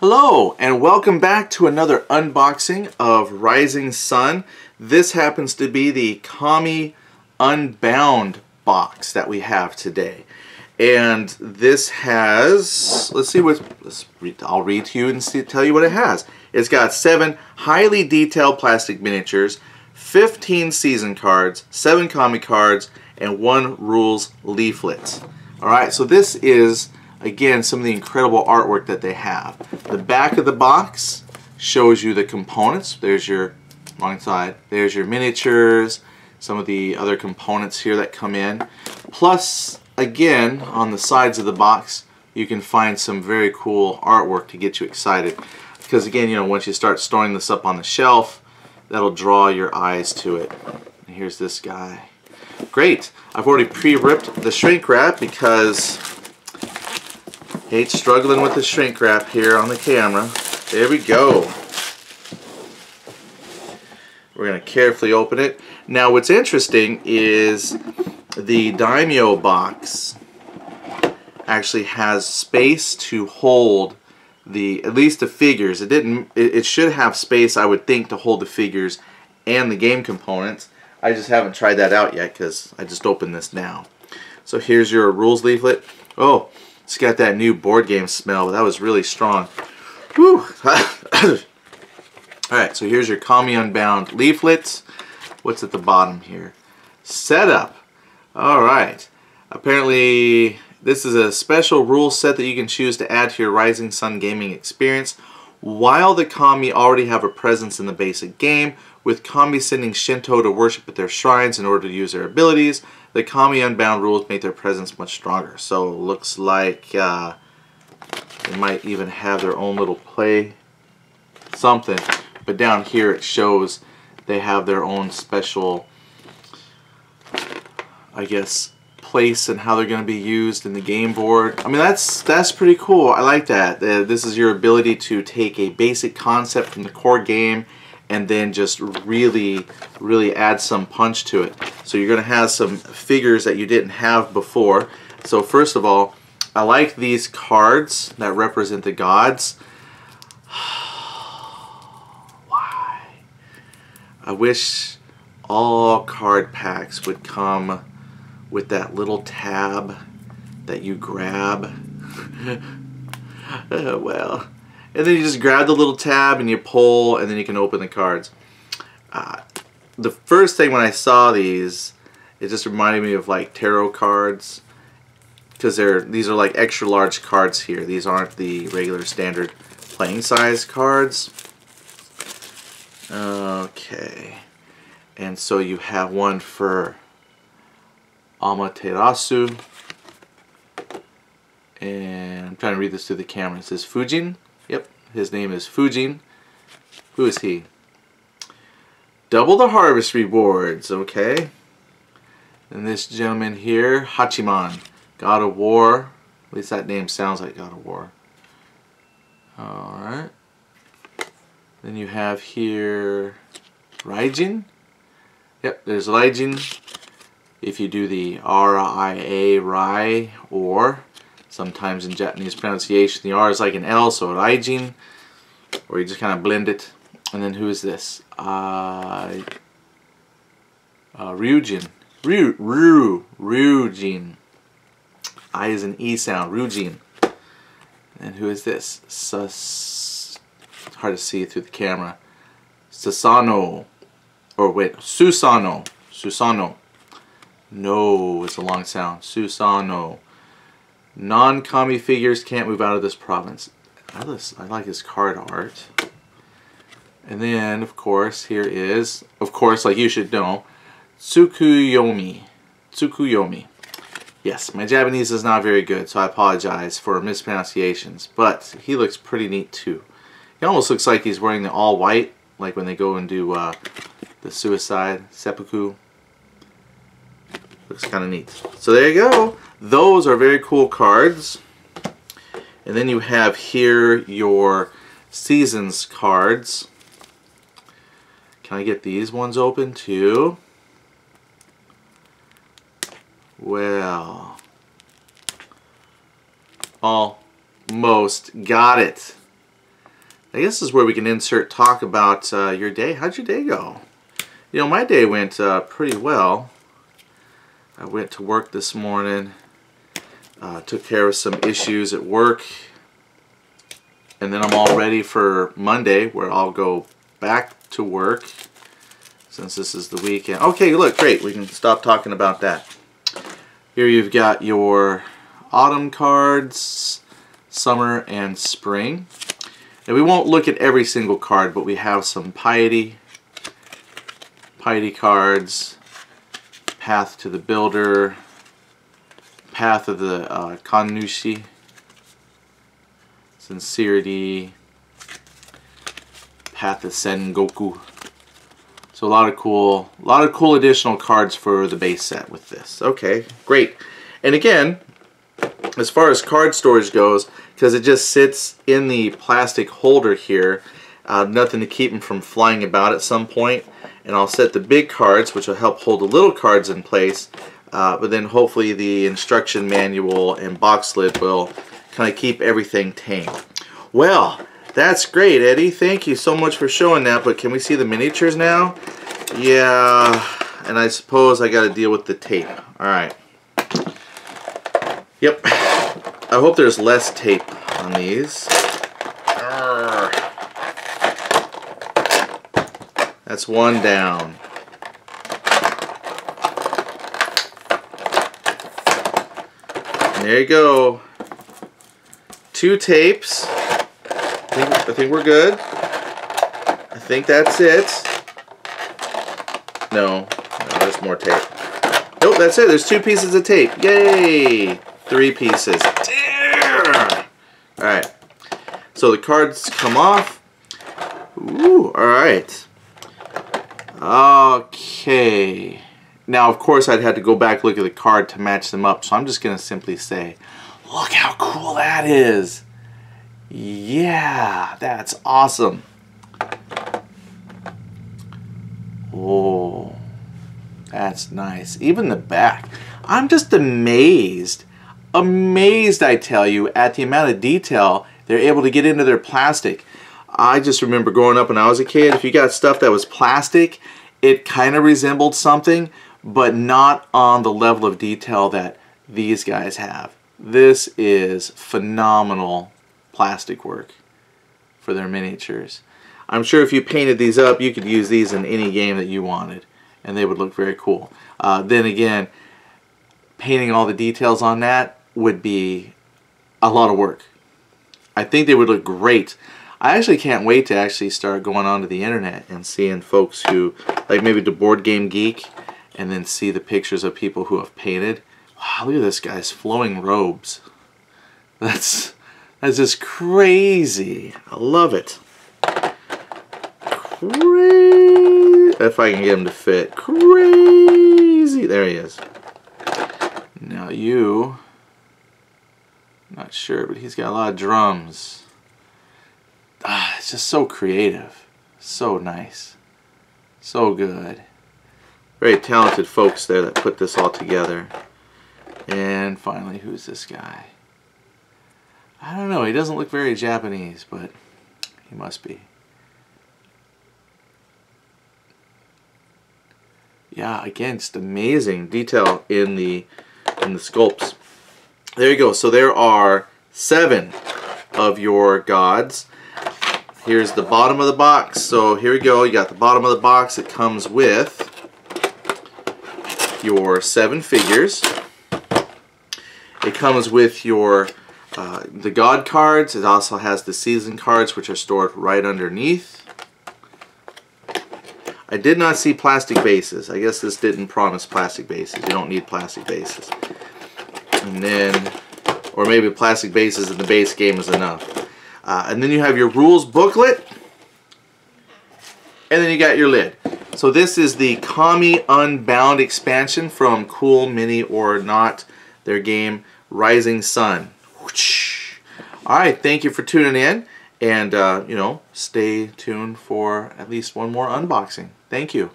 Hello and welcome back to another unboxing of Rising Sun. This happens to be the Kami Unbound box that we have today. And this has, I'll read to you and tell you what it has. It's got 7 highly detailed plastic miniatures, 15 season cards, 7 Kami cards, and 1 rules leaflet. Alright, so this is again some of the incredible artwork that they have. The back of the box shows you the components. There's your wrong side. There's your miniatures, some of the other components here that come in. Plus, again, on the sides of the box, you can find some very cool artwork to get you excited. Because again, you know, once you start storing this up on the shelf, that'll draw your eyes to it. And here's this guy. Great. I've already pre-ripped the shrink wrap because hate struggling with the shrink wrap here on the camera. There we go. We're going to carefully open it. Now what's interesting is the Daimyo box actually has space to hold at least the figures. It should have space, I would think, to hold the figures and the game components. I just haven't tried that out yet because I just opened this now. So here's your rules leaflet. Oh, it's got that new board game smell, but that was really strong. Whew. Alright, so here's your Kami Unbound leaflet. What's at the bottom here? Setup. Alright. Apparently, this is a special rule set that you can choose to add to your Rising Sun gaming experience. While the Kami already have a presence in the basic game, with Kami sending Shinto to worship at their shrines in order to use their abilities, the Kami Unbound rules make their presence much stronger. So it looks like they might even have their own little play something. But down here it shows they have their own special, I guess, place and how they're going to be used in the game board. I mean, that's pretty cool. I like that. This is your ability to take a basic concept from the core game and then just really add some punch to it. So you're going to have some figures that you didn't have before. So first of all, I like these cards that represent the gods. Why? I wish all card packs would come with that little tab that you grab. Well, and then you just grab the little tab and you pull, and then you can open the cards. The first thing when I saw these, it just reminded me of like tarot cards, because these are like extra large cards here. These aren't the regular standard playing size cards. Okay, and so you have one for Amaterasu, and I'm trying to read this through the camera. It says Fujin. Yep, his name is Fujin. Who is he? Double the harvest rewards. Okay. And this gentleman here, Hachiman, God of War. At least that name sounds like God of War. Alright. Then you have here Raijin. Yep, there's Raijin. If you do the R-I-A, Rai, or sometimes in Japanese pronunciation the R is like an L, so Raijin, or you just kind of blend it. And then who is this? Ryujin. Ryujin. I is an E sound. Ryujin. And who is this? It's hard to see through the camera. Susano. Or wait, Susano. Susano. No, it's a long sound. Susano. Non-Kami figures can't move out of this province. I like his card art. And then, of course, here is, of course, like you should know, Tsukuyomi. Tsukuyomi. Yes, my Japanese is not very good, so I apologize for mispronunciations. But he looks pretty neat too. He almost looks like he's wearing the all white, like when they go and do the suicide seppuku. Looks kind of neat. So there you go. Those are very cool cards. And then you have here your seasons cards. Can I get these ones open too? Well, almost got it. I guess this is where we can insert talk about your day. How'd your day go? You know, my day went pretty well. I went to work this morning, took care of some issues at work, and then I'm all ready for Monday, where I'll go back to work since this is the weekend. Okay, look, great. We can stop talking about that. Here you've got your autumn cards, summer and spring. And we won't look at every single card, but we have some piety cards, Path to the Builder, Path of the Kannushi, Sincerity, Path of Sengoku. So a lot of cool additional cards for the base set with this. Okay, great. And again, as far as card storage goes, because it just sits in the plastic holder here, nothing to keep them from flying about at some point. And I'll set the big cards, which will help hold the little cards in place, but then hopefully the instruction manual and box lid will kind of keep everything tame. Well, that's great, Eddie. Thank you so much for showing that, but can we see the miniatures now? Yeah, and I suppose I got to deal with the tape. Alright. Yep. I hope there's less tape on these. That's one down. And there you go. 2 tapes. I think we're good. I think that's it. No, there's more tape. Nope, that's it. There's 2 pieces of tape. Yay! 3 pieces. Alright. So the cards come off. Ooh, alright. Okay. Now, of course, I'd have to go back look at the card to match them up, so I'm just going to simply say, look how cool that is. Yeah, that's awesome. Oh, that's nice. Even the back. I'm just amazed. Amazed, I tell you, at the amount of detail they're able to get into their plastic. I just remember growing up when I was a kid, if you got stuff that was plastic, it kind of resembled something, but not on the level of detail that these guys have. This is phenomenal plastic work for their miniatures. I'm sure if you painted these up, you could use these in any game that you wanted, and they would look very cool. Then again, painting all the details on that would be a lot of work. I think they would look great. I actually can't wait to actually start going onto the internet and seeing folks who, like maybe the Board Game Geek, and then see the pictures of people who have painted. Wow, look at this guy's flowing robes. That's just crazy. I love it. Crazy. If I can get him to fit. Crazy. There he is. Now you, not sure, but he's got a lot of drums. It's just so creative. So nice. So good. Very talented folks there that put this all together. And finally, who's this guy? I don't know. He doesn't look very Japanese, but he must be. Yeah, again, just amazing detail in the sculpts. There you go. So there are 7 of your gods. Here's the bottom of the box. So here we go. You got the bottom of the box. It comes with your 7 figures. It comes with your the god cards. It also has the season cards, which are stored right underneath. I did not see plastic bases. I guess this didn't promise plastic bases. You don't need plastic bases. And then, or maybe plastic bases in the base game is enough. And then you have your rules booklet. And then you got your lid. So this is the Kami Unbound expansion from Cool Mini or Not, their game Rising Sun. Alright, thank you for tuning in. And, you know, stay tuned for at least one more unboxing. Thank you.